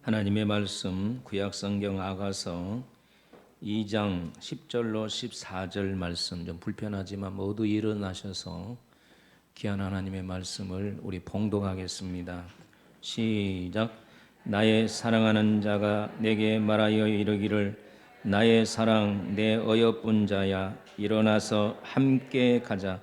하나님의 말씀 구약성경 아가서 2장 10절로 14절 말씀, 좀 불편하지만 모두 일어나셔서 귀한 하나님의 말씀을 우리 봉독하겠습니다. 시작. 나의 사랑하는 자가 내게 말하여 이르기를 나의 사랑 내 어여쁜 자야 일어나서 함께 가자.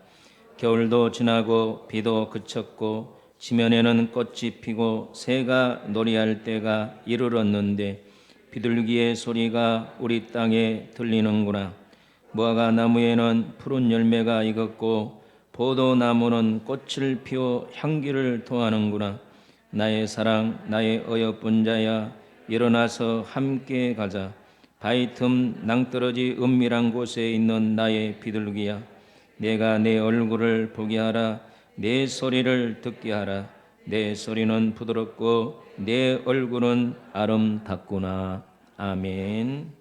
겨울도 지나고 비도 그쳤고 지면에는 꽃이 피고 새가 놀이할 때가 이르렀는데 비둘기의 소리가 우리 땅에 들리는구나. 무화과 나무에는 푸른 열매가 익었고 포도나무는 꽃을 피워 향기를 토하는구나. 나의 사랑 나의 어여쁜 자야 일어나서 함께 가자. 바위 틈 낭떠러지 은밀한 곳에 있는 나의 비둘기야, 내가 내 얼굴을 보게 하라. 내 소리를 듣게 하라. 내 소리는 부드럽고 내 얼굴은 아름답구나. 아멘.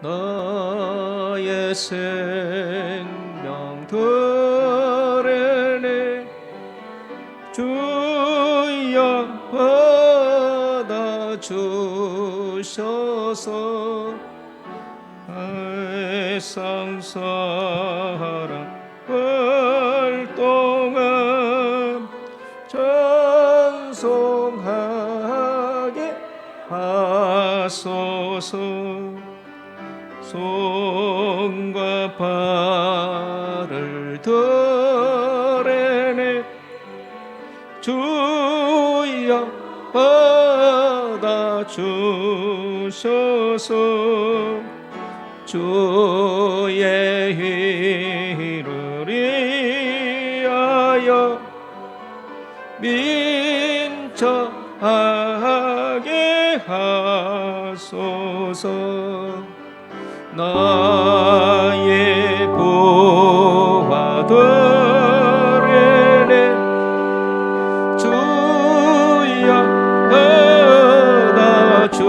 나의 생명 드러내 주여 받아주셔서 세상 사랑을 동안 찬송하게 하소서. 손과 발을 드러내 주여 받아주셔서 주의 일을 위하여 민첩하게 하소서. 나의 보화들에게 주여 받아주셔서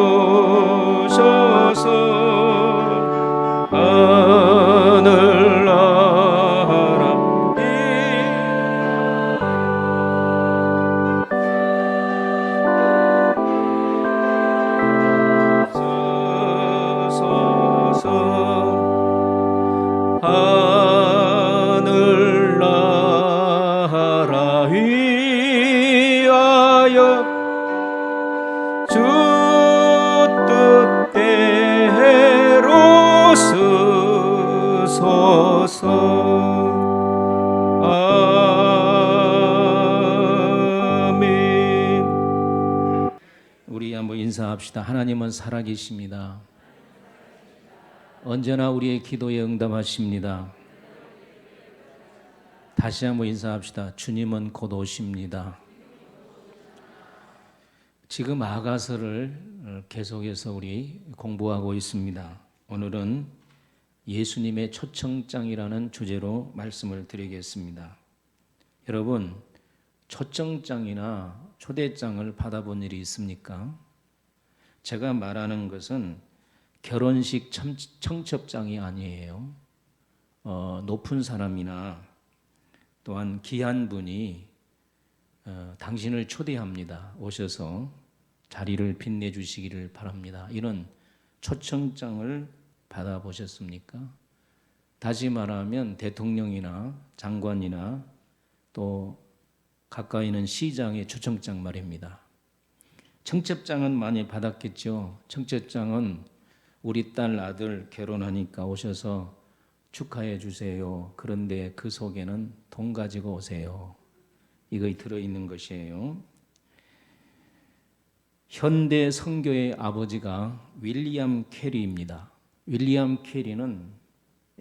하늘나라 하늘나라 위하여 주 뜻대로 쓰소서. 아멘. 우리 한번 인사합시다. 하나님은 살아계십니다. 언제나 우리의 기도에 응답하십니다. 다시 한번 인사합시다. 주님은 곧 오십니다. 지금 아가서를 계속해서 우리 공부하고 있습니다. 오늘은 예수님의 초청장이라는 주제로 말씀을 드리겠습니다. 여러분, 초청장이나 초대장을 받아본 일이 있습니까? 제가 말하는 것은 결혼식 청첩장이 아니에요. 높은 사람이나 또한 귀한 분이 당신을 초대합니다. 오셔서 자리를 빛내주시기를 바랍니다. 이런 초청장을 받아보셨습니까? 다시 말하면 대통령이나 장관이나 또 가까이 있는 시장의 초청장 말입니다. 청첩장은 많이 받았겠죠. 청첩장은 우리 딸 아들 결혼하니까 오셔서 축하해 주세요. 그런데 그 속에는 돈 가지고 오세요. 이거 들어있는 것이에요. 현대 선교의 아버지가 윌리엄 캐리입니다. 윌리엄 캐리는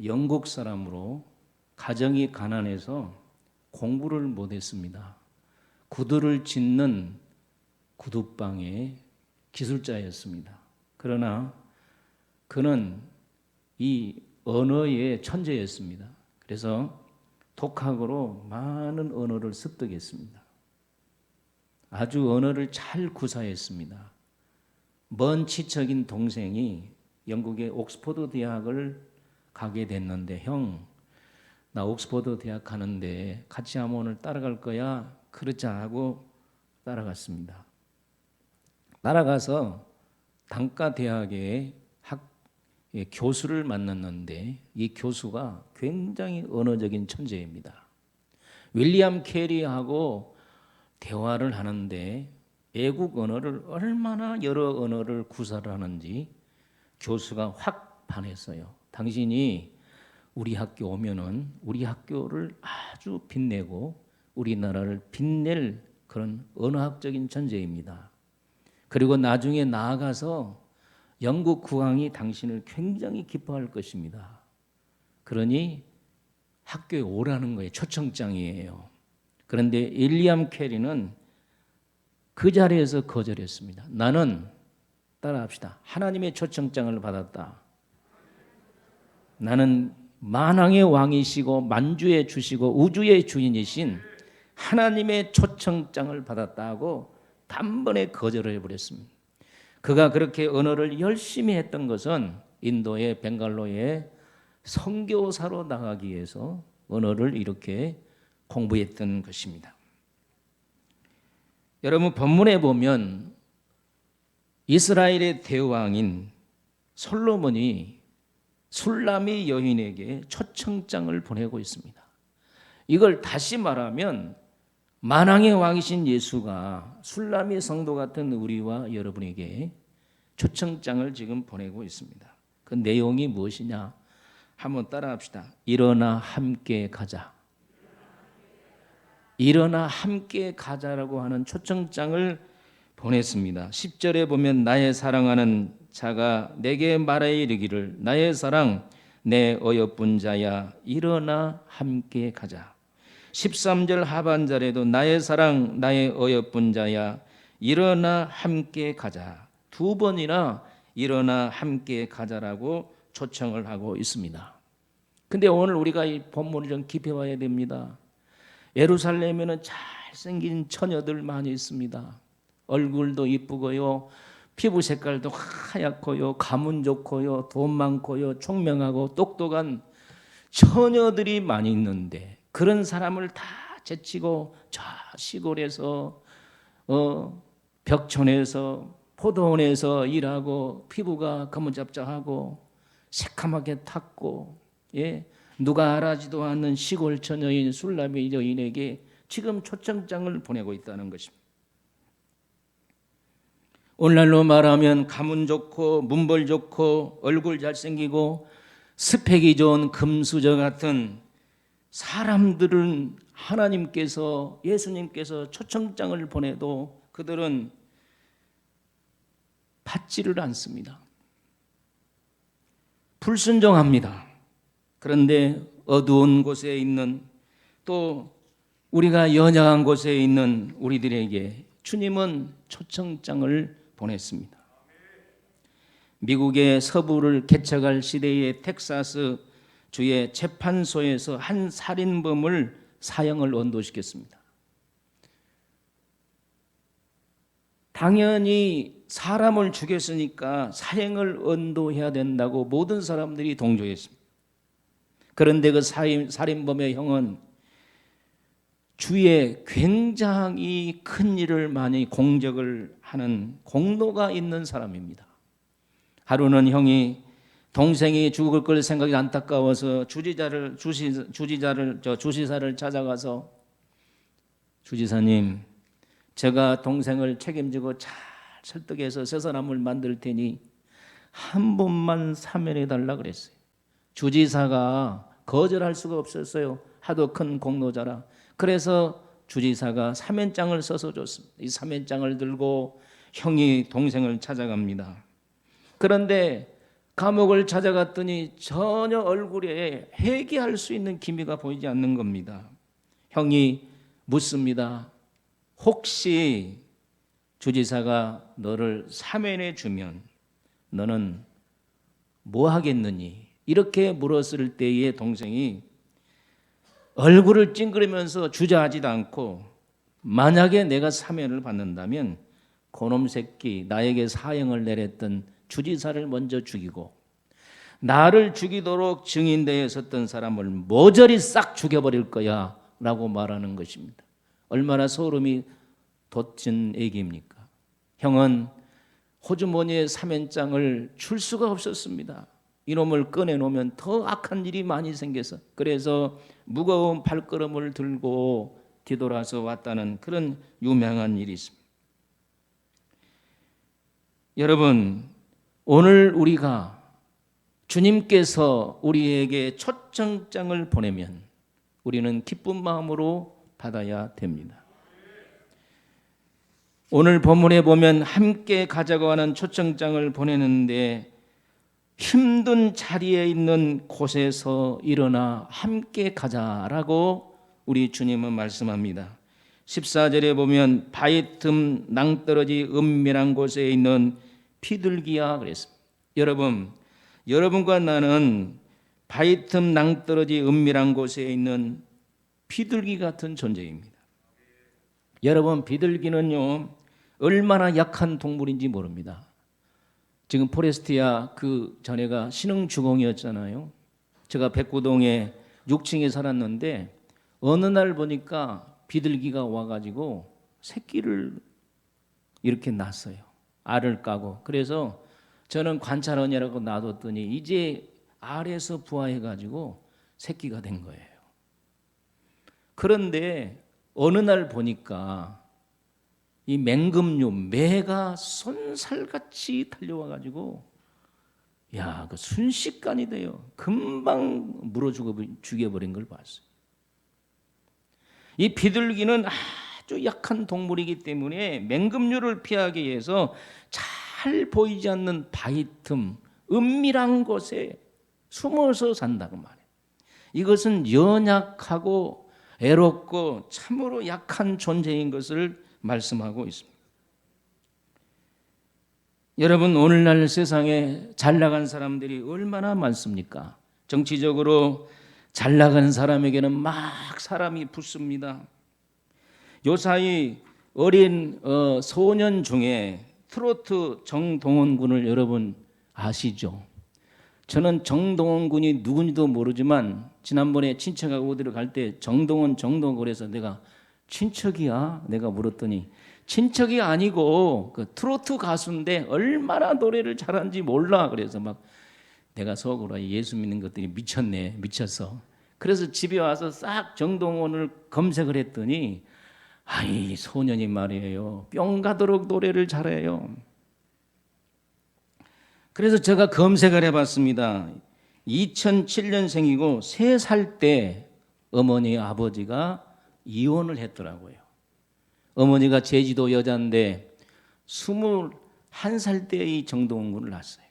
영국 사람으로 가정이 가난해서 공부를 못했습니다. 구두를 짓는 구두방의 기술자였습니다. 그러나 그는 이 언어의 천재였습니다. 그래서 독학으로 많은 언어를 습득했습니다. 아주 언어를 잘 구사했습니다. 먼 친척인 동생이 영국의 옥스퍼드 대학을 가게 됐는데, 형, 나 옥스퍼드 대학 가는데 같이 하면 오늘 따라갈 거야. 그러자 하고 따라갔습니다. 따라가서 단과 대학의 교수를 만났는데 이 교수가 굉장히 언어적인 천재입니다. 윌리엄 캐리하고 대화를 하는데 애국 언어를 얼마나 여러 언어를 구사를 하는지 교수가 확 반했어요. 당신이 우리 학교 오면은 우리 학교를 아주 빛내고 우리나라를 빛낼 그런 언어학적인 천재입니다. 그리고 나중에 나아가서 영국 국왕이 당신을 굉장히 기뻐할 것입니다. 그러니 학교에 오라는 거예요. 초청장이에요. 그런데 윌리엄 캐리는 그 자리에서 거절했습니다. 나는 따라합시다. 하나님의 초청장을 받았다. 나는 만왕의 왕이시고 만주의 주시고 우주의 주인이신 하나님의 초청장을 받았다고 단번에 거절을 해버렸습니다. 그가 그렇게 언어를 열심히 했던 것은 인도의 벵갈로에 선교사로 나가기 위해서 언어를 이렇게 공부했던 것입니다. 여러분 본문에 보면 이스라엘의 대왕인 솔로몬이 술라미 여인에게 초청장을 보내고 있습니다. 이걸 다시 말하면 만왕의 왕이신 예수가 술라미 성도 같은 우리와 여러분에게 초청장을 지금 보내고 있습니다. 그 내용이 무엇이냐? 한번 따라합시다. 일어나 함께 가자. 일어나 함께 가자라고 하는 초청장을 보냈습니다. 10절에 보면 나의 사랑하는 자가 내게 말하여 이르기를 나의 사랑 내 어여쁜 자야 일어나 함께 가자. 13절 하반절에도 나의 사랑 나의 어여쁜 자야 일어나 함께 가자. 두 번이나 일어나 함께 가자라고 초청을 하고 있습니다. 근데 오늘 우리가 이 본문을 좀 깊이 봐야 됩니다. 예루살렘에는 잘생긴 처녀들 많이 있습니다. 얼굴도 이쁘고요, 피부 색깔도 하얗고요, 가문 좋고요, 돈 많고요, 총명하고 똑똑한 처녀들이 많이 있는데 그런 사람을 다 제치고 저 시골에서 벽촌에서 포도원에서 일하고 피부가 거무잡잡하고 새카맣게 탔고 누가 알아지도 않는 시골 처녀인 술라미 여인에게 지금 초청장을 보내고 있다는 것입니다. 오늘날로 말하면 가문 좋고 문벌 좋고 얼굴 잘생기고 스펙이 좋은 금수저 같은 사람들은 하나님께서 예수님께서 초청장을 보내도 그들은 받지를 않습니다. 불순종합니다. 그런데 어두운 곳에 있는 또 우리가 연약한 곳에 있는 우리들에게 주님은 초청장을 보냈습니다. 미국의 서부를 개척할 시대의 텍사스 주의 재판소에서 한 살인범을 사형을 언도시켰습니다. 당연히 사람을 죽였으니까 사형을 언도해야 된다고 모든 사람들이 동조했습니다. 그런데 그 살인범의 형은 주위에 굉장히 큰 일을 많이 공적을 하는 공로가 있는 사람입니다. 하루는 형이 동생이 죽을 걸 생각이 안타까워서 주지사를 찾아가서 주지사님, 제가 동생을 책임지고 잘 설득해서 새 사람을 만들 테니 한 번만 사면해 달라 그랬어요. 주지사가 거절할 수가 없었어요. 하도 큰 공로자라. 그래서 주지사가 사면장을 써서 줬습니다. 이 사면장을 들고 형이 동생을 찾아갑니다. 그런데 감옥을 찾아갔더니 전혀 얼굴에 회개할 수 있는 기미가 보이지 않는 겁니다. 형이 묻습니다. 혹시 주지사가 너를 사면해 주면 너는 뭐 하겠느니? 이렇게 물었을 때에 동생이 얼굴을 찡그리면서 주저하지도 않고 만약에 내가 사면을 받는다면 그놈 새끼 나에게 사형을 내렸던 주지사를 먼저 죽이고 나를 죽이도록 증인대에 섰던 사람을 모조리 싹 죽여버릴 거야 라고 말하는 것입니다. 얼마나 소름이 돋친 얘기입니까? 형은 호주머니에 사면장을 줄 수가 없었습니다. 이놈을 꺼내놓으면 더 악한 일이 많이 생겨서, 그래서 무거운 발걸음을 들고 뒤돌아서 왔다는 그런 유명한 일이 있습니다. 여러분, 오늘 우리가 주님께서 우리에게 초청장을 보내면 우리는 기쁜 마음으로 받아야 됩니다. 오늘 본문에 보면 함께 가자고 하는 초청장을 보내는데 힘든 자리에 있는 곳에서 일어나 함께 가자라고 우리 주님은 말씀합니다. 14절에 보면 바위 틈 낭떠러지 은밀한 곳에 있는 비둘기야 그랬습니다. 여러분과 나는 바위 틈 낭떠러지 은밀한 곳에 있는 비둘기 같은 존재입니다. 여러분, 비둘기는요 얼마나 약한 동물인지 모릅니다. 지금 포레스티아 그 전에가 신흥주공이었잖아요. 제가 백구동에 6층에 살았는데 어느 날 보니까 비둘기가 와가지고 새끼를 이렇게 낳았어요. 알을 까고. 그래서 저는 관찰원이라고 놔뒀더니 이제 알에서 부화해가지고 새끼가 된 거예요. 그런데 어느 날 보니까 이 맹금류, 매가 손살같이 달려와가지고 그 순식간이 돼요. 금방 물어 죽여버린 걸 봤어요. 이 비둘기는 아주 약한 동물이기 때문에 맹금류를 피하기 위해서 잘 보이지 않는 바위 틈, 은밀한 곳에 숨어서 산다고 말해요. 이것은 연약하고 애롭고 참으로 약한 존재인 것을 말씀하고 있습니다. 여러분, 오늘날 세상에 잘 나간 사람들이 얼마나 많습니까? 정치적으로 잘 나간 사람에게는 막 사람이 붙습니다. 요사이 어린 소년 중에 트로트 정동원 군을 여러분 아시죠? 저는 정동원 군이 누군지도 모르지만 지난번에 친척하고 어디로 갈 때 정동원 그래서 내가 친척이야? 내가 물었더니 친척이 아니고 그 트로트 가수인데 얼마나 노래를 잘하는지 몰라. 그래서 막 내가 속으로 예수 믿는 것들이 미쳤네, 미쳤어. 그래서 집에 와서 싹 정동원을 검색을 했더니 이 소년이 말이에요, 뿅 가도록 노래를 잘해요. 그래서 제가 검색을 해봤습니다. 2007년생이고 3살 때 어머니 아버지가 이혼을 했더라고요. 어머니가 제주도 여자인데 21살 때 이 정동원 군을 낳았어요.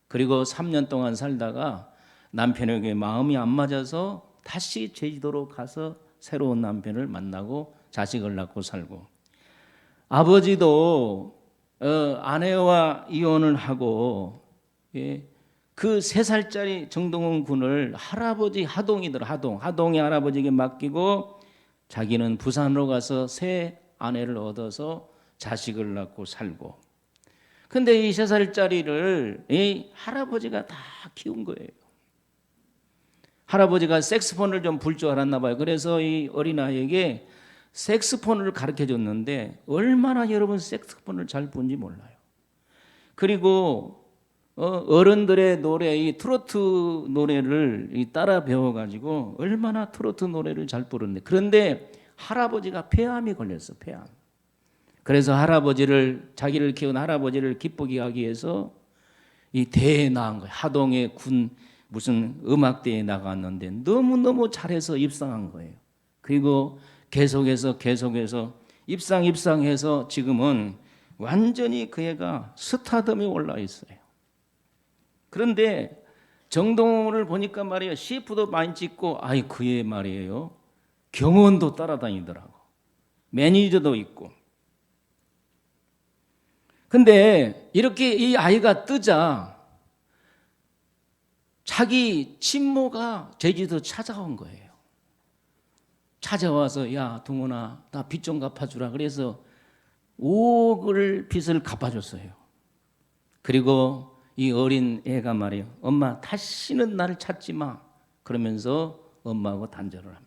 그리고 3년 동안 살다가 남편에게 마음이 안 맞아서 다시 제주도로 가서 새로운 남편을 만나고 자식을 낳고 살고, 아버지도 아내와 이혼을 하고 그 3살짜리 정동원 군을 할아버지 하동의 할아버지에게 맡기고 자기는 부산으로 가서 새 아내를 얻어서 자식을 낳고 살고. 근데 이 3살짜리를 이 할아버지가 다 키운 거예요. 할아버지가 색스폰을 좀 불 줄 알았나 봐요. 그래서 이 어린아이에게 색스폰을 가르쳐 줬는데 얼마나 여러분 색스폰을 잘 부는지 몰라요. 그리고 어른들의 노래, 이 트로트 노래를 따라 배워가지고 얼마나 트로트 노래를 잘 부르는데, 그런데 할아버지가 폐암이 걸렸어, 폐암. 그래서 자기를 키운 할아버지를 기쁘게 하기 위해서 이 대회에 나간 거예요. 하동의 군 무슨 음악대회에 나갔는데 너무너무 잘해서 입상한 거예요. 그리고 계속해서 입상해서 지금은 완전히 그 애가 스타덤에 올라 있어요. 그런데 정동원을 보니까 말이에요, CF도 많이 찍고 그 애 말이에요, 경원도 따라다니더라고. 매니저도 있고. 근데 이렇게 이 아이가 뜨자 자기 친모가 제주도 찾아온 거예요. 찾아와서 야 동원아, 나 빚 좀 갚아주라. 그래서 5억을 빚을 갚아줬어요. 그리고 이 어린 애가 말이에요. 엄마 다시는 나를 찾지 마. 그러면서 엄마하고 단절을 합니다.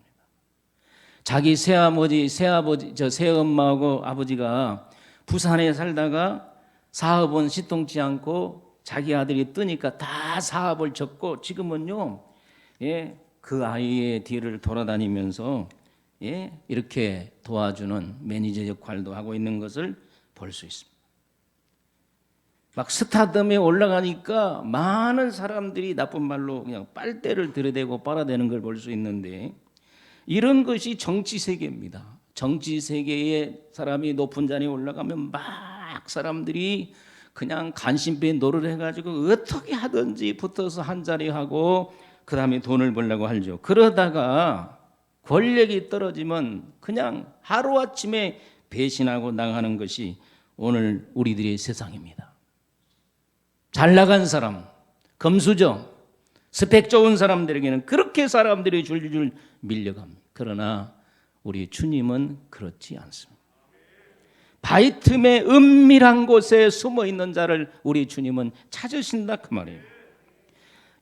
자기 새아버지, 새엄마하고 아버지가 부산에 살다가 사업은 시통치 않고 자기 아들이 뜨니까 다 사업을 접고 지금은요, 그 아이의 뒤를 돌아다니면서 이렇게 도와주는 매니저 역할도 하고 있는 것을 볼 수 있습니다. 막 스타덤에 올라가니까 많은 사람들이 나쁜 말로 그냥 빨대를 들이대고 빨아대는 걸 볼 수 있는데, 이런 것이 정치 세계입니다. 정치 세계에 사람이 높은 자리에 올라가면 막 사람들이 그냥 간신배 노를 해가지고 어떻게 하든지 붙어서 한 자리 하고 그 다음에 돈을 벌려고 하죠. 그러다가 권력이 떨어지면 그냥 하루아침에 배신하고 나가는 것이 오늘 우리들의 세상입니다. 잘 나간 사람, 금수저, 스펙 좋은 사람들에게는 그렇게 사람들이 줄줄 밀려갑니다. 그러나 우리 주님은 그렇지 않습니다. 바위 틈에 은밀한 곳에 숨어 있는 자를 우리 주님은 찾으신다 그 말이에요.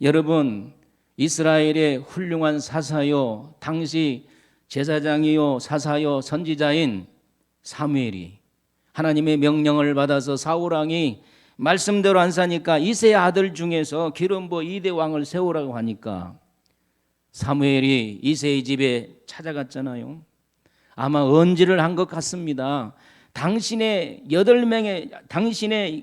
여러분, 이스라엘의 훌륭한 사사요, 당시 제사장이요, 사사요, 선지자인 사무엘이 하나님의 명령을 받아서 사울왕이 말씀대로 안 사니까 이새의 아들 중에서 기름 부어 2대 왕을 세우라고 하니까 사무엘이 이새의 집에 찾아갔잖아요. 아마 언지를 한 것 같습니다. 당신의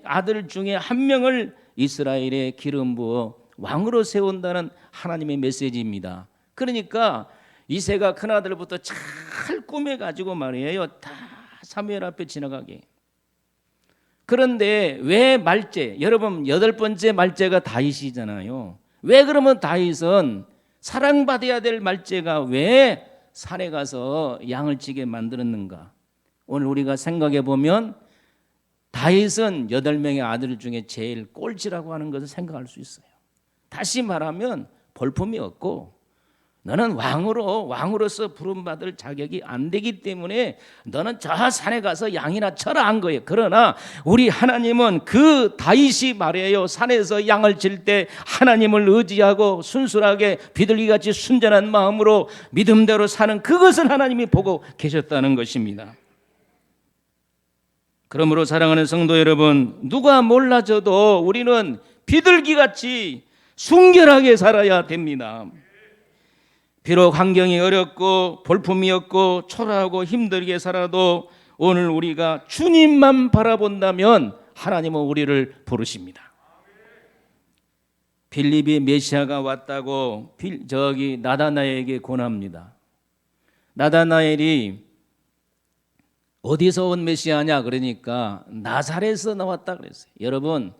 아들 중에 한 명을 이스라엘에 기름 부어 왕으로 세운다는 하나님의 메시지입니다. 그러니까 이새가 큰아들부터 잘 꾸며가지고 말이에요, 다 사무엘 앞에 지나가게. 그런데 왜 말제, 여러분 8번째 말제가 다윗이잖아요. 왜 그러면 다윗은 사랑받아야 될 말제가 왜 산에 가서 양을 치게 만들었는가? 오늘 우리가 생각해 보면 다윗은 8명의 아들 중에 제일 꼴찌라고 하는 것을 생각할 수 있어요. 다시 말하면 볼품이 없고 너는 왕으로서 부름받을 자격이 안 되기 때문에 너는 저 산에 가서 양이나 쳐라 한 거예요. 그러나 우리 하나님은 그 다윗이 말이에요, 산에서 양을 칠 때 하나님을 의지하고 순순하게 비둘기같이 순전한 마음으로 믿음대로 사는 그것을 하나님이 보고 계셨다는 것입니다. 그러므로 사랑하는 성도 여러분, 누가 몰라져도 우리는 비둘기같이 순결하게 살아야 됩니다. 비록 환경이 어렵고 볼품이 없고 초라하고 힘들게 살아도 오늘 우리가 주님만 바라본다면 하나님은 우리를 부르십니다. 빌립이 메시아가 왔다고 나다나엘에게 권합니다. 나다나엘이 어디서 온 메시아냐 그러니까 나사렛에서 나왔다 그랬어요. 여러분,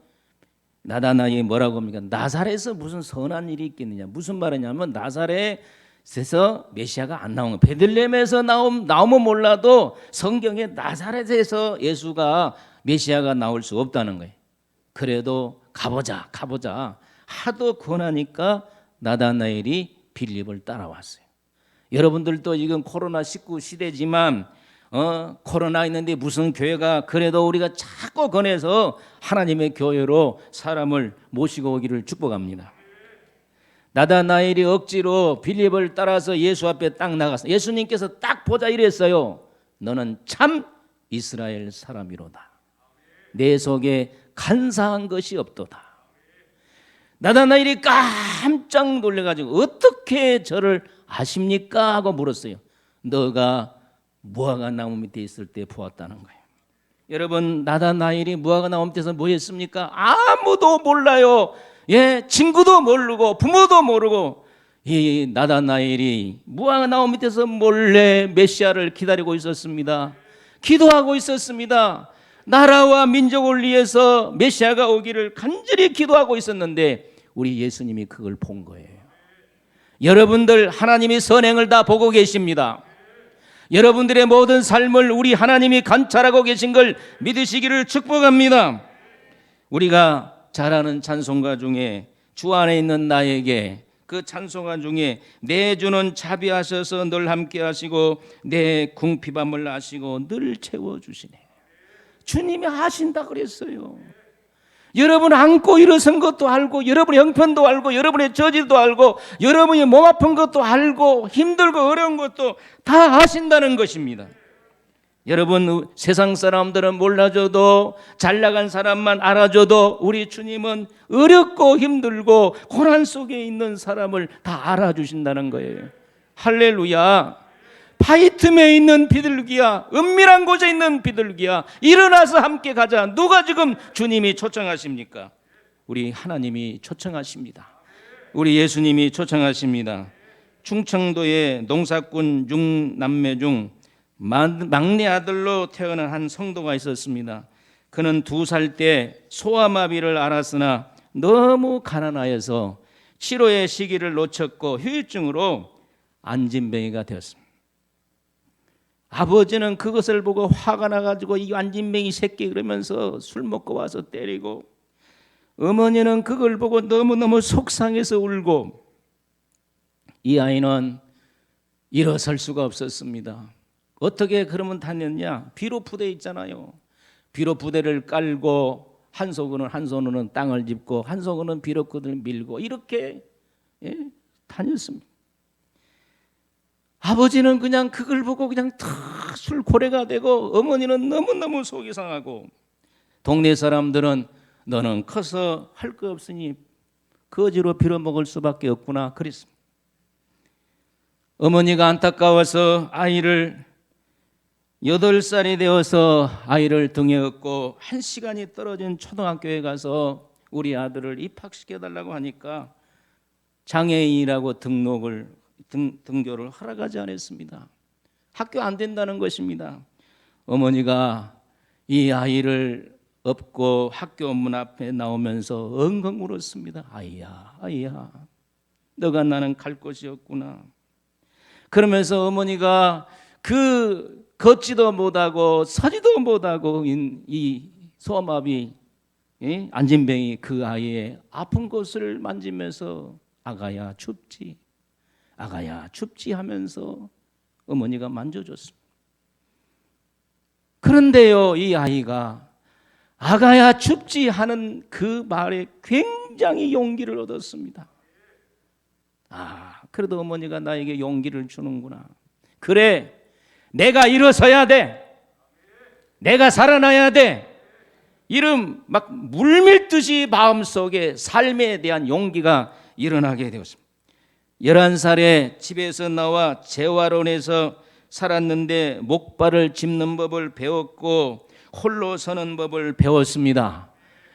나다나엘이 뭐라고 합니까? 나사렛에서 무슨 선한 일이 있겠느냐. 무슨 말이냐면 나사렛에서 메시아가 안 나온 거예요. 베들레헴에서 나오면 몰라도 성경에 나사렛에서 예수가 메시아가 나올 수 없다는 거예요. 그래도 가보자 하도 권하니까 나다나엘이 빌립을 따라왔어요. 여러분들도 지금 코로나19 시대지만 코로나 있는데 무슨 교회가, 그래도 우리가 자꾸 권해서 하나님의 교회로 사람을 모시고 오기를 축복합니다. 나다나엘이 억지로 빌립을 따라서 예수 앞에 딱 나갔어요. 예수님께서 딱 보자 이랬어요. 너는 참 이스라엘 사람이로다. 내 속에 간사한 것이 없도다. 나다나엘이 깜짝 놀래가지고 어떻게 저를 아십니까? 하고 물었어요. 너가 무화과 나무 밑에 있을 때 보았다는 거예요. 여러분, 나다나엘이 무화과 나무 밑에서 뭐 했습니까? 아무도 몰라요. 친구도 모르고 부모도 모르고 이 나다나엘이 무화과 나무 밑에서 몰래 메시아를 기다리고 있었습니다. 기도하고 있었습니다. 나라와 민족을 위해서 메시아가 오기를 간절히 기도하고 있었는데 우리 예수님이 그걸 본 거예요. 여러분들, 하나님이 선행을 다 보고 계십니다. 여러분들의 모든 삶을 우리 하나님이 관찰하고 계신 걸 믿으시기를 축복합니다. 우리가 잘 아는 찬송가 중에 주 안에 있는 나에게, 그 찬송가 중에 내 주는 자비하셔서 늘 함께 하시고 내 궁핍함을 아시고 늘 채워주시네. 주님이 하신다 그랬어요. 여러분 안고 일어선 것도 알고, 여러분의 형편도 알고, 여러분의 저질도 알고, 여러분이 몸 아픈 것도 알고, 힘들고 어려운 것도 다 아신다는 것입니다. 여러분, 세상 사람들은 몰라줘도, 잘 나간 사람만 알아줘도 우리 주님은 어렵고 힘들고 고난 속에 있는 사람을 다 알아주신다는 거예요. 할렐루야. 바위 틈에 있는 비둘기야, 은밀한 곳에 있는 비둘기야, 일어나서 함께 가자. 누가 지금 주님이 초청하십니까? 우리 하나님이 초청하십니다. 우리 예수님이 초청하십니다. 충청도의 농사꾼 6남매 중 막내 아들로 태어난 한 성도가 있었습니다. 그는 2살 때 소아마비를 앓았으나 너무 가난하여서 치료의 시기를 놓쳤고 후유증으로 안진뱅이가 되었습니다. 아버지는 그것을 보고 화가 나가지고 이 안진뱅이 새끼 그러면서 술 먹고 와서 때리고, 어머니는 그걸 보고 너무너무 속상해서 울고, 이 아이는 일어설 수가 없었습니다. 어떻게 그러면 다녔냐? 비료 부대 있잖아요. 비료 부대를 깔고 한 손으로는 땅을 짚고 한 손으로는 비료꾼을 밀고 이렇게 다녔습니다. 아버지는 그냥 그걸 보고 그냥 술 고래가 되고, 어머니는 너무너무 속이 상하고, 동네 사람들은 너는 커서 할 거 없으니 거지로 빌어먹을 수밖에 없구나 그랬습니다. 어머니가 안타까워서 아이를 8살이 되어서 아이를 등에 업고 1시간이 떨어진 초등학교에 가서 우리 아들을 입학시켜달라고 하니까 장애인이라고 등교를 허락하지 않았습니다. 학교 안 된다는 것입니다. 어머니가 이 아이를 업고 학교 문 앞에 나오면서 엉엉 울었습니다. 아이야, 너가 나는 갈 곳이 없구나. 그러면서 어머니가 그 걷지도 못하고 서지도 못하고 이 소아마비 안진뱅이 그 아이의 아픈 곳을 만지면서 아가야 춥지 하면서 어머니가 만져줬습니다. 그런데요, 이 아이가 아가야 춥지 하는 그 말에 굉장히 용기를 얻었습니다. 그래도 어머니가 나에게 용기를 주는구나. 그래, 내가 일어서야 돼. 내가 살아나야 돼. 이런 막 물밀듯이 마음속에 삶에 대한 용기가 일어나게 되었습니다. 11살에 집에서 나와 재활원에서 살았는데 목발을 짚는 법을 배웠고 홀로 서는 법을 배웠습니다.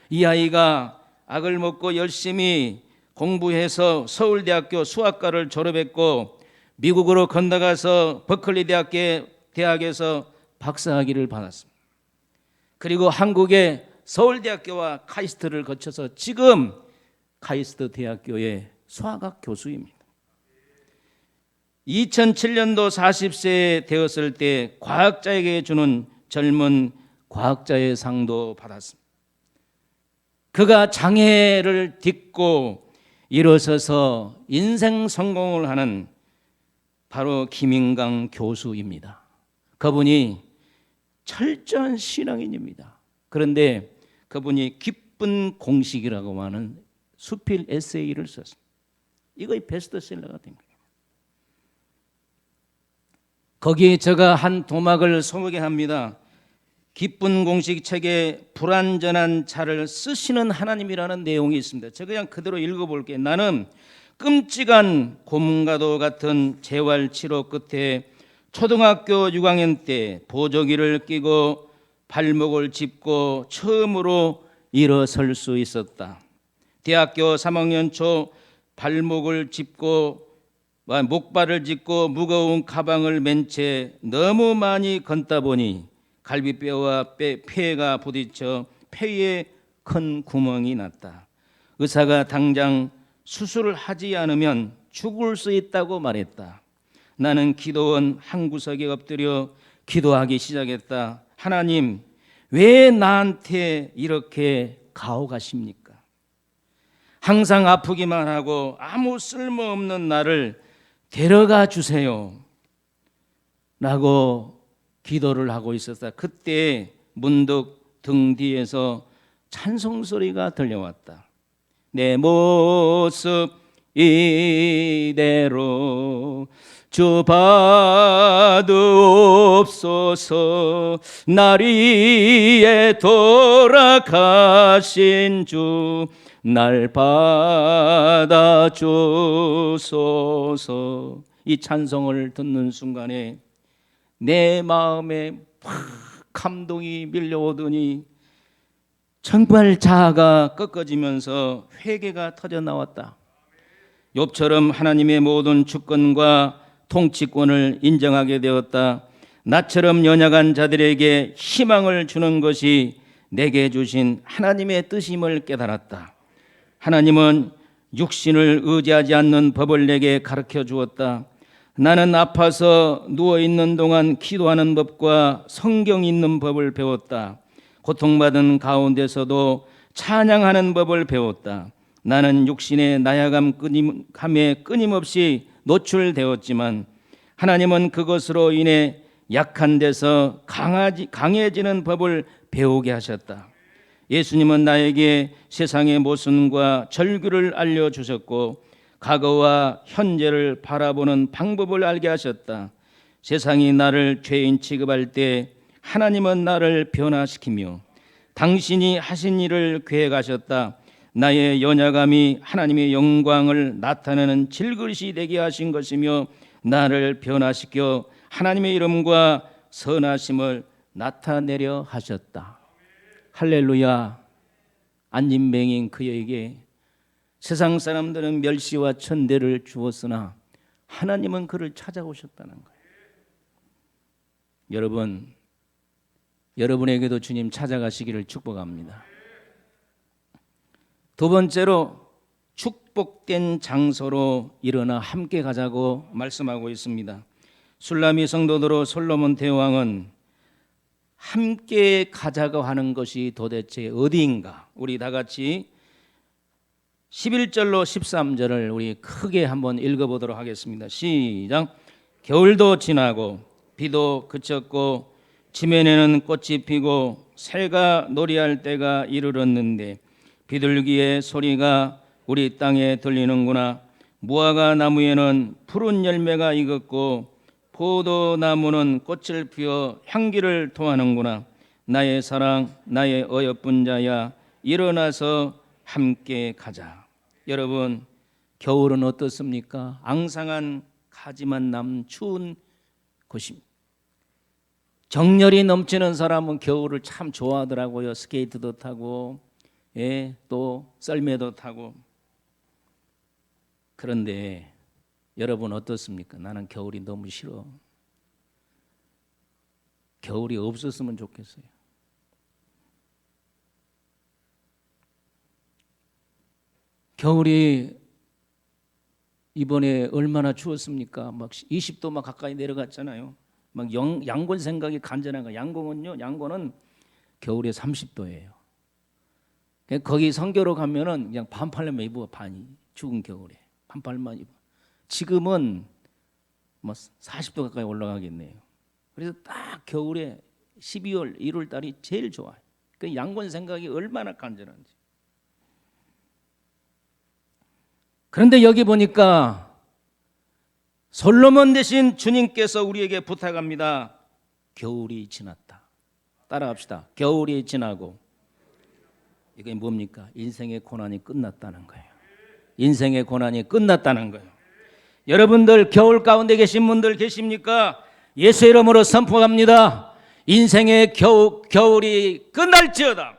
이 아이가 악을 먹고 열심히 공부해서 서울대학교 수학과를 졸업했고 미국으로 건너가서 버클리 대학에서 박사학위를 받았습니다. 그리고 한국의 서울대학교와 카이스트를 거쳐서 지금 카이스트 대학교의 수학학 교수입니다. 2007년도 40세 되었을 때 과학자에게 주는 젊은 과학자의 상도 받았습니다. 그가 장애를 딛고 일어서서 인생 성공을 하는 바로 김인강 교수입니다. 그분이 철저한 신앙인입니다. 그런데 그분이 기쁜 공식이라고 하는 수필 에세이를 썼습니다. 이거 베스트셀러가 된 거예요. 거기에 제가 한 도막을 소개합니다. 기쁜 공식 책에 불완전한 자를 쓰시는 하나님이라는 내용이 있습니다. 제가 그냥 그대로 읽어볼게요. 나는 끔찍한 고문과도 같은 재활치료 끝에 초등학교 6학년 때 보조기를 끼고 발목을 짚고 처음으로 일어설 수 있었다. 대학교 3학년 초 발목을 짚고 목발을 짚고 무거운 가방을 맨 채 너무 많이 걷다 보니 갈비뼈와 폐가 부딪혀 폐에 큰 구멍이 났다. 의사가 당장 수술을 하지 않으면 죽을 수 있다고 말했다. 나는 기도원 한 구석에 엎드려 기도하기 시작했다. 하나님, 왜 나한테 이렇게 가혹하십니까? 항상 아프기만 하고 아무 쓸모없는 나를 데려가 주세요 라고 기도를 하고 있었다. 그때 문득 등 뒤에서 찬송 소리가 들려왔다. 내 모습 이대로 주 받으옵소서. 날 위해 돌아가신 주 날 받아주소서. 이 찬송을 듣는 순간에 내 마음에 팍 감동이 밀려오더니 정말 자아가 꺾어지면서 회개가 터져 나왔다. 욥처럼 하나님의 모든 주권과 통치권을 인정하게 되었다. 나처럼 연약한 자들에게 희망을 주는 것이 내게 주신 하나님의 뜻임을 깨달았다. 하나님은 육신을 의지하지 않는 법을 내게 가르쳐 주었다. 나는 아파서 누워있는 동안 기도하는 법과 성경 읽는 법을 배웠다. 고통받은 가운데서도 찬양하는 법을 배웠다. 나는 육신의 나약함에 끊임없이 노출되었지만 하나님은 그것으로 인해 약한 데서 강해지는 법을 배우게 하셨다. 예수님은 나에게 세상의 모순과 절규를 알려주셨고 과거와 현재를 바라보는 방법을 알게 하셨다. 세상이 나를 죄인 취급할 때 하나님은 나를 변화시키며 당신이 하신 일을 계획하셨다. 나의 연약함이 하나님의 영광을 나타내는 질그릇이 되게 하신 것이며 나를 변화시켜 하나님의 이름과 선하심을 나타내려 하셨다. 할렐루야. 안진뱅인 그에게 세상 사람들은 멸시와 천대를 주었으나 하나님은 그를 찾아오셨다는 거예요. 여러분, 여러분에게도 주님 찾아가시기를 축복합니다. 두 번째로 축복된 장소로 일어나 함께 가자고 말씀하고 있습니다. 술라미 성도들로 솔로몬 대왕은 함께 가자고 하는 것이 도대체 어디인가? 우리 다 같이 11절로 13절을 우리 크게 한번 읽어보도록 하겠습니다. 시작. 겨울도 지나고 비도 그쳤고 지면에는 꽃이 피고 새가 놀이할 때가 이르렀는데 비둘기의 소리가 우리 땅에 들리는구나. 무화과 나무에는 푸른 열매가 익었고 포도나무는 꽃을 피워 향기를 토하는구나. 나의 사랑, 나의 어여쁜 자야, 일어나서 함께 가자. 여러분, 겨울은 어떻습니까? 앙상한 가지만 남은 추운 곳입니다. 정열이 넘치는 사람은 겨울을 참 좋아하더라고요. 스케이트도 타고, 또 썰매도 타고. 그런데 여러분 어떻습니까? 나는 겨울이 너무 싫어. 겨울이 없었으면 좋겠어요. 겨울이 이번에 얼마나 추웠습니까? 막 20도 막 가까이 내려갔잖아요. 막 양곤 생각이 간절한 거. 양곤은 겨울에 30도예요. 거기 선교로 가면은 그냥 반팔만 입어. 반이 추운 겨울에 반팔만 입어. 지금은 뭐 40도 가까이 올라가겠네요. 그래서 딱 겨울에 12월, 1월 달이 제일 좋아요. 그 양곤 생각이 얼마나 간절한지. 그런데 여기 보니까 솔로몬 대신 주님께서 우리에게 부탁합니다. 겨울이 지났다. 따라합시다. 겨울이 지나고. 이게 뭡니까? 인생의 고난이 끝났다는 거예요. 인생의 고난이 끝났다는 거예요. 여러분들 겨울 가운데 계신 분들 계십니까? 예수 이름으로 선포합니다. 인생의 겨울이 끝날지어다.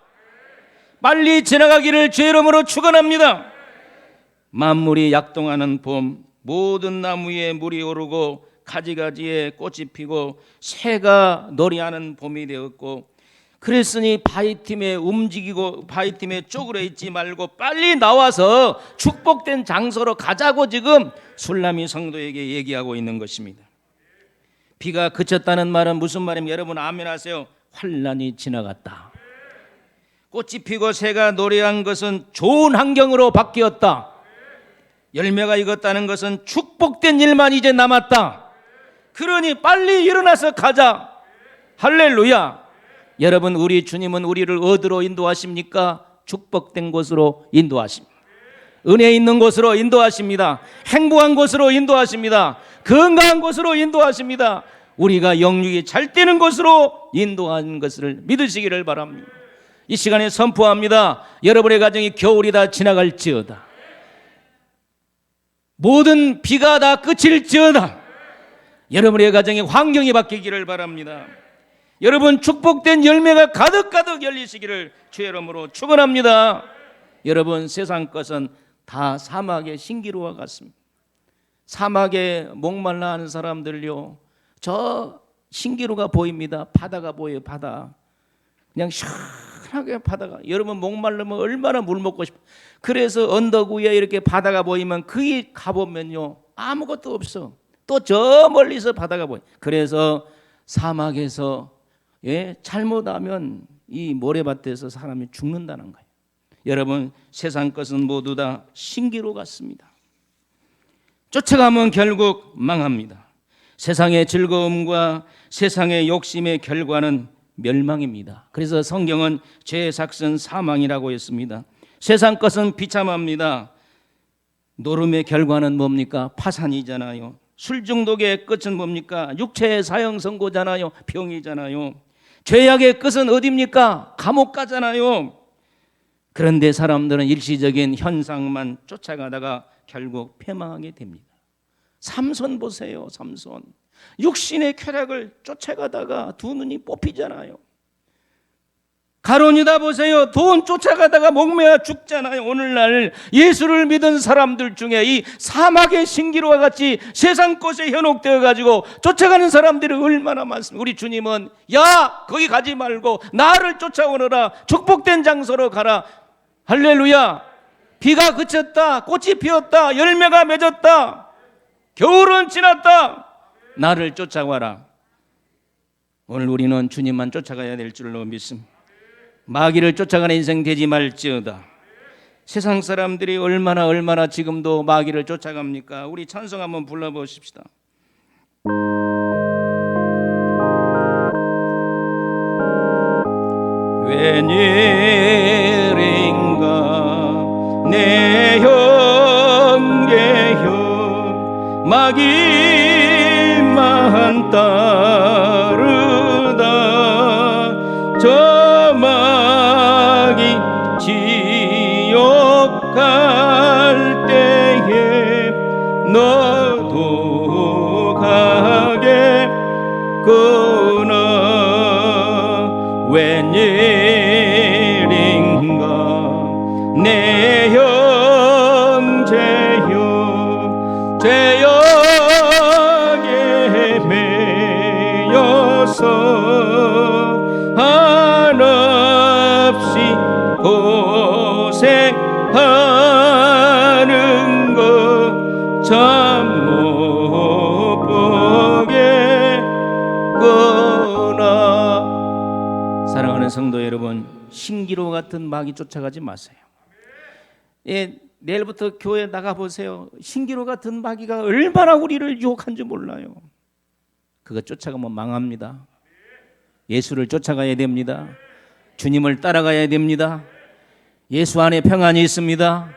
빨리 지나가기를 주 이름으로 축원합니다. 만물이 약동하는 봄, 모든 나무에 물이 오르고 가지가지에 꽃이 피고 새가 놀이하는 봄이 되었고, 그랬으니 바위팀에 움직이고 바위팀에 쪼그려 있지 말고 빨리 나와서 축복된 장소로 가자고 지금 술라미 성도에게 얘기하고 있는 것입니다. 비가 그쳤다는 말은 무슨 말입니까? 여러분 아멘 하세요. 환난이 지나갔다. 꽃이 피고 새가 노래한 것은 좋은 환경으로 바뀌었다. 열매가 익었다는 것은 축복된 일만 이제 남았다. 그러니 빨리 일어나서 가자. 할렐루야. 여러분, 우리 주님은 우리를 어디로 인도하십니까? 축복된 곳으로 인도하십니다. 은혜 있는 곳으로 인도하십니다. 행복한 곳으로 인도하십니다. 건강한 곳으로 인도하십니다. 우리가 영육이 잘 되는 곳으로 인도하는 것을 믿으시기를 바랍니다. 이 시간에 선포합니다. 여러분의 가정이 겨울이 다 지나갈지어다. 모든 비가 다 그칠지어다. 여러분의 가정의 환경이 바뀌기를 바랍니다. 여러분 축복된 열매가 가득가득 열리시기를 주의 이름으로 축원합니다. 여러분 세상 것은 다 사막의 신기루와 같습니다. 사막에 목말라 하는 사람들요, 저 신기루가 보입니다. 바다가 보여요. 바다. 그냥 시원하게 바다가. 여러분 목말르면 얼마나 물 먹고 싶어. 그래서 언덕 위에 이렇게 바다가 보이면 거기 가보면요 아무것도 없어. 또 저 멀리서 바다가 보여. 그래서 사막에서 잘못하면 이 모래밭에서 사람이 죽는다는 거예요. 여러분 세상 것은 모두 다 신기루 같습니다. 쫓아가면 결국 망합니다. 세상의 즐거움과 세상의 욕심의 결과는 멸망입니다. 그래서 성경은 죄의 삭은 사망이라고 했습니다. 세상 것은 비참합니다. 노름의 결과는 뭡니까? 파산이잖아요. 술 중독의 끝은 뭡니까? 육체의 사형 선고잖아요. 병이잖아요. 죄악의 끝은 어디입니까? 감옥 가잖아요. 그런데 사람들은 일시적인 현상만 쫓아가다가 결국 패망하게 됩니다. 삼손 보세요. 삼손 육신의 쾌락을 쫓아가다가 두 눈이 뽑히잖아요. 가룟 유다 보세요. 돈 쫓아가다가 목매어 죽잖아요. 오늘날 예수를 믿은 사람들 중에 이 사막의 신기루와 같이 세상 것에 현혹되어 가지고 쫓아가는 사람들이 얼마나 많습니까? 우리 주님은 야 거기 가지 말고 나를 쫓아오너라. 축복된 장소로 가라. 할렐루야. 비가 그쳤다. 꽃이 피었다. 열매가 맺었다. 겨울은 지났다. 나를 쫓아와라. 오늘 우리는 주님만 쫓아가야 될 줄로 믿습니다. 마귀를 쫓아가는 인생 되지 말지어다. 세상 사람들이 얼마나 지금도 마귀를 쫓아갑니까? 우리 찬송 한번 불러보십시다. 웬일인가 내 형제여 마귀만 따르다 저 마귀 지옥 갈 때에 너도 가겠구나. 웬일인가 내 형제여 죄악에 매여서 한없이 고생하는 것 참 못 보겠구나. 사랑하는 성도 여러분, 신기루 같은 마귀 쫓아가지 마세요. 내일부터 교회 나가보세요. 신기루 같은 마귀가 얼마나 우리를 유혹한지 몰라요. 그거 쫓아가면 망합니다. 예수를 쫓아가야 됩니다. 주님을 따라가야 됩니다. 예수 안에 평안이 있습니다.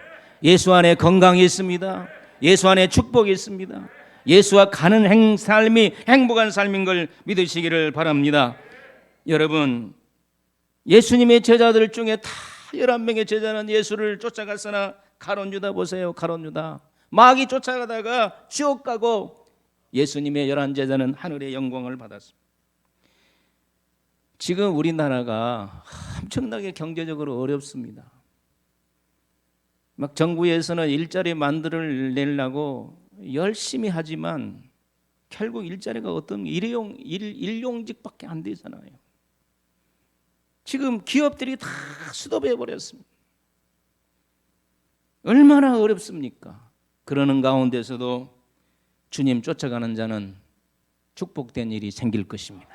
예수 안에 건강이 있습니다. 예수 안에 축복이 있습니다. 예수와 가는 삶이 행복한 삶인 걸 믿으시기를 바랍니다. 여러분 예수님의 제자들 중에 다 11명의 제자는 예수를 쫓아갔으나 가룟 유다 보세요. 가룟 유다 마귀 쫓아가다가 지옥 가고 예수님의 11 제자는 하늘의 영광을 받았습니다. 지금 우리나라가 엄청나게 경제적으로 어렵습니다. 막 정부에서는 일자리 만들어내려고 열심히 하지만 결국 일자리가 어떤 일용직밖에 안 되잖아요. 지금 기업들이 다 수도해 버렸습니다. 얼마나 어렵습니까? 그러는 가운데서도 주님 쫓아가는 자는 축복된 일이 생길 것입니다.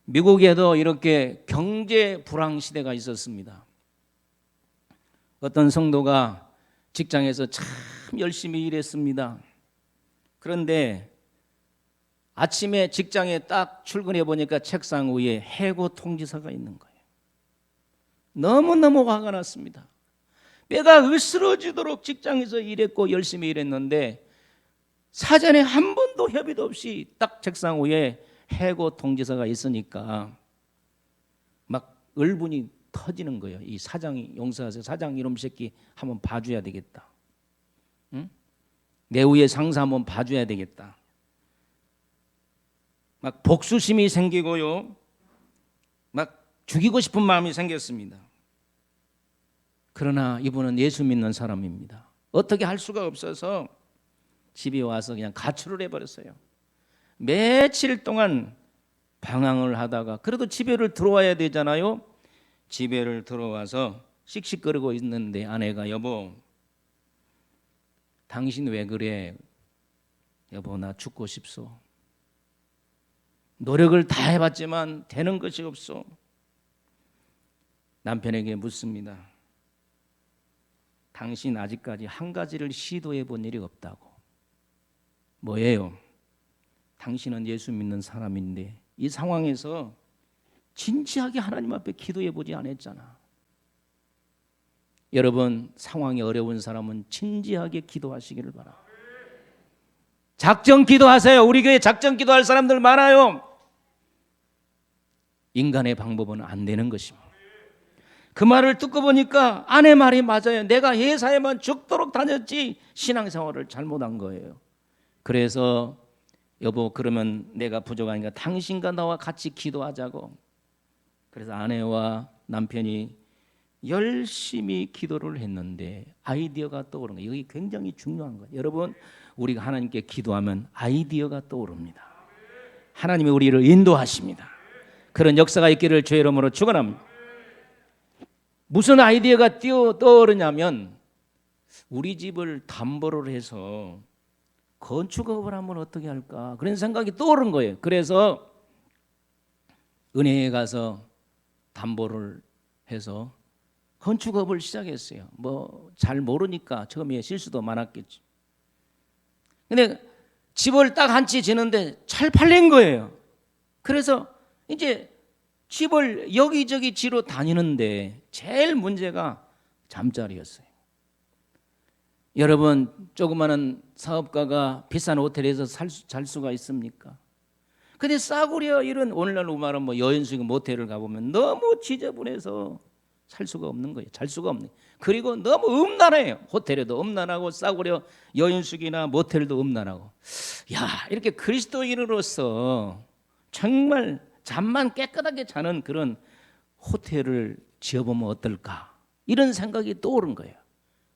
미국에도 이렇게 경제 불황 시대가 있었습니다. 어떤 성도가 직장에서 참 열심히 일했습니다. 그런데 아침에 직장에 딱 출근해 보니까 책상 위에 해고 통지서가 있는 거예요. 너무너무 화가 났습니다. 뼈가 으스러지도록 직장에서 일했고 열심히 일했는데 사전에 한 번도 협의도 없이 딱 책상 위에 해고 통지서가 있으니까 막 얼분이 터지는 거예요. 이 사장이, 용서하세요, 사장 이놈 새끼 한번 봐줘야 되겠다. 응? 내 위에 상사 한번 봐줘야 되겠다. 막 복수심이 생기고요, 막 죽이고 싶은 마음이 생겼습니다. 그러나 이분은 예수 믿는 사람입니다. 어떻게 할 수가 없어서 집에 와서 그냥 가출을 해버렸어요. 며칠 동안 방황을 하다가 그래도 집에를 들어와야 되잖아요. 집에를 들어와서 씩씩거리고 있는데 아내가, 여보, 당신 왜 그래? 여보, 나 죽고 싶소. 노력을 다 해봤지만 되는 것이 없소. 남편에게 묻습니다. 당신 아직까지 한 가지를 시도해 본 일이 없다고. 뭐예요? 당신은 예수 믿는 사람인데 이 상황에서 진지하게 하나님 앞에 기도해 보지 않았잖아. 여러분, 상황이 어려운 사람은 진지하게 기도하시기를 바랍니다. 작정 기도하세요. 우리 교회 작정 기도할 사람들 많아요. 인간의 방법은 안 되는 것입니다. 그 말을 듣고 보니까 아내 말이 맞아요. 내가 회사에만 죽도록 다녔지 신앙생활을 잘못한 거예요. 그래서 여보, 그러면 내가 부족하니까 당신과 나와 같이 기도하자고. 그래서 아내와 남편이 열심히 기도를 했는데 아이디어가 떠오른 거예요. 이게 굉장히 중요한 거예요. 여러분, 우리가 하나님께 기도하면 아이디어가 떠오릅니다. 하나님이 우리를 인도하십니다. 그런 역사가 있기를 주의 이름으로 축원합니다. 무슨 아이디어가 떠오르냐면 우리 집을 담보를 해서 건축업을 하면 어떻게 할까, 그런 생각이 떠오른 거예요. 그래서 은행에 가서 담보를 해서 건축업을 시작했어요. 뭐 잘 모르니까 처음에 실수도 많았겠죠. 근데 집을 딱 한 채 지는데 잘 팔린 거예요. 그래서 이제 집을 여기저기 지러 다니는데 제일 문제가 잠자리였어요. 여러분, 조그마한 사업가가 비싼 호텔에서 잘 수가 있습니까? 근데 싸구려 이런 오늘날 우마는 뭐 여인숙 모텔을 가보면 너무 지저분해서 살 수가 없는 거예요. 잘 수가 없는. 그리고 너무 음란해요. 호텔에도 음란하고 싸구려 여인숙이나 모텔도 음란하고. 야, 이렇게 그리스도인으로서 정말 잠만 깨끗하게 자는 그런 호텔을 지어보면 어떨까, 이런 생각이 떠오른 거예요.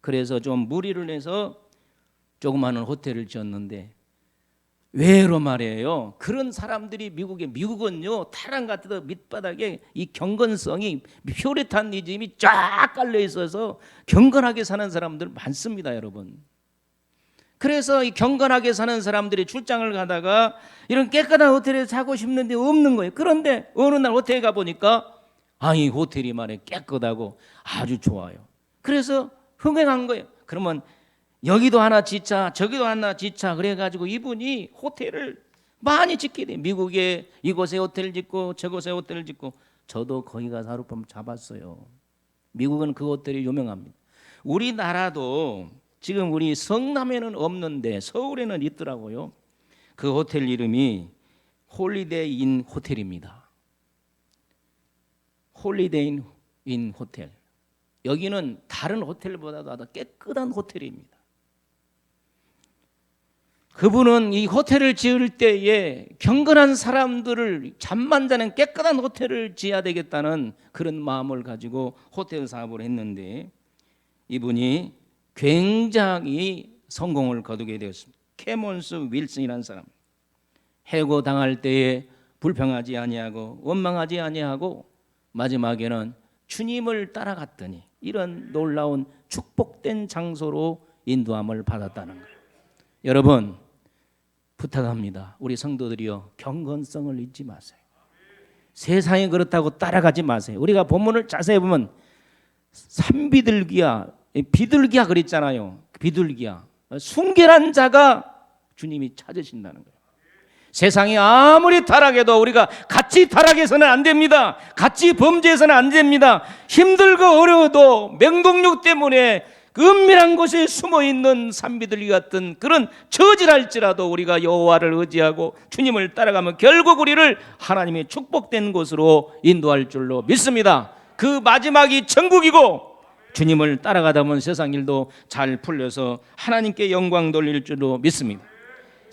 그래서 좀 무리를 해서 조그마한 호텔을 지었는데, 왜로 말이에요, 그런 사람들이 미국은요 타랑 같아도 밑바닥에 이 경건성이, 퓨리탄이즘이 쫙 깔려 있어서 경건하게 사는 사람들 많습니다, 여러분. 그래서 이 경건하게 사는 사람들이 출장을 가다가 이런 깨끗한 호텔에 자고 싶는데 없는 거예요. 그런데 어느 날 호텔에 가보니까 이 호텔이 말이에요 깨끗하고 아주 좋아요. 그래서 흥행한 거예요. 그러면 여기도 하나 짓자, 저기도 하나 짓자, 그래가지고 이분이 호텔을 많이 짓게 돼요. 미국에 이곳에 호텔을 짓고 저곳에 호텔을 짓고. 저도 거기 가서 하룻밤 잡았어요. 미국은 그 호텔이 유명합니다. 우리나라도 지금 우리 성남에는 없는데 서울에는 있더라고요. 그 호텔 이름이 홀리데이 인 호텔입니다. 홀리데이 인 호텔. 여기는 다른 호텔보다도 더 깨끗한 호텔입니다. 그분은 이 호텔을 지을 때에 경건한 사람들을 잠만 자는 깨끗한 호텔을 지어야 되겠다는 그런 마음을 가지고 호텔 사업을 했는데, 이분이 굉장히 성공을 거두게 되었습니다. 캐몬스 윌슨이라는 사람, 해고 당할 때에 불평하지 아니하고 원망하지 아니하고 마지막에는 주님을 따라갔더니 이런 놀라운 축복된 장소로 인도함을 받았다는 거예요. 여러분, 부탁합니다. 우리 성도들이요, 경건성을 잊지 마세요. 세상이 그렇다고 따라가지 마세요. 우리가 본문을 자세히 보면 산비둘기야, 비둘기야 그랬잖아요. 비둘기야, 순결한 자가 주님이 찾으신다는 거예요. 세상이 아무리 타락해도 우리가 같이 타락해서는 안 됩니다. 같이 범죄해서는 안 됩니다. 힘들고 어려워도 맹동력 때문에 그 은밀한 곳에 숨어있는 산비둘기 같은 그런 저질할지라도 우리가 여호와를 의지하고 주님을 따라가면 결국 우리를 하나님의 축복된 곳으로 인도할 줄로 믿습니다. 그 마지막이 천국이고 주님을 따라가다 보면 세상 일도 잘 풀려서 하나님께 영광 돌릴 줄로 믿습니다.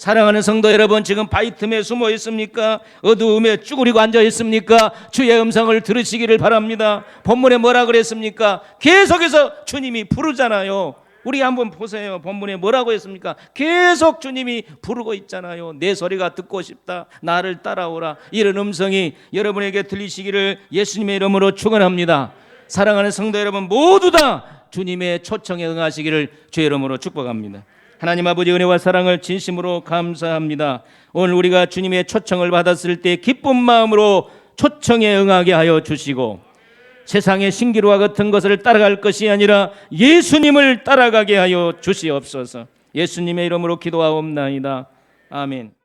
사랑하는 성도 여러분, 지금 바위 틈에 숨어 있습니까? 어두움에 쭈그리고 앉아 있습니까? 주의 음성을 들으시기를 바랍니다. 본문에 뭐라 그랬습니까? 계속해서 주님이 부르잖아요. 우리 한번 보세요. 본문에 뭐라고 했습니까? 계속 주님이 부르고 있잖아요. 내 소리가 듣고 싶다. 나를 따라오라. 이런 음성이 여러분에게 들리시기를 예수님의 이름으로 축원합니다. 사랑하는 성도 여러분, 모두 다 주님의 초청에 응하시기를 주의 이름으로 축복합니다. 하나님 아버지 은혜와 사랑을 진심으로 감사합니다. 오늘 우리가 주님의 초청을 받았을 때 기쁜 마음으로 초청에 응하게 하여 주시고 세상의 신기루와 같은 것을 따라갈 것이 아니라 예수님을 따라가게 하여 주시옵소서. 예수님의 이름으로 기도하옵나이다. 아멘.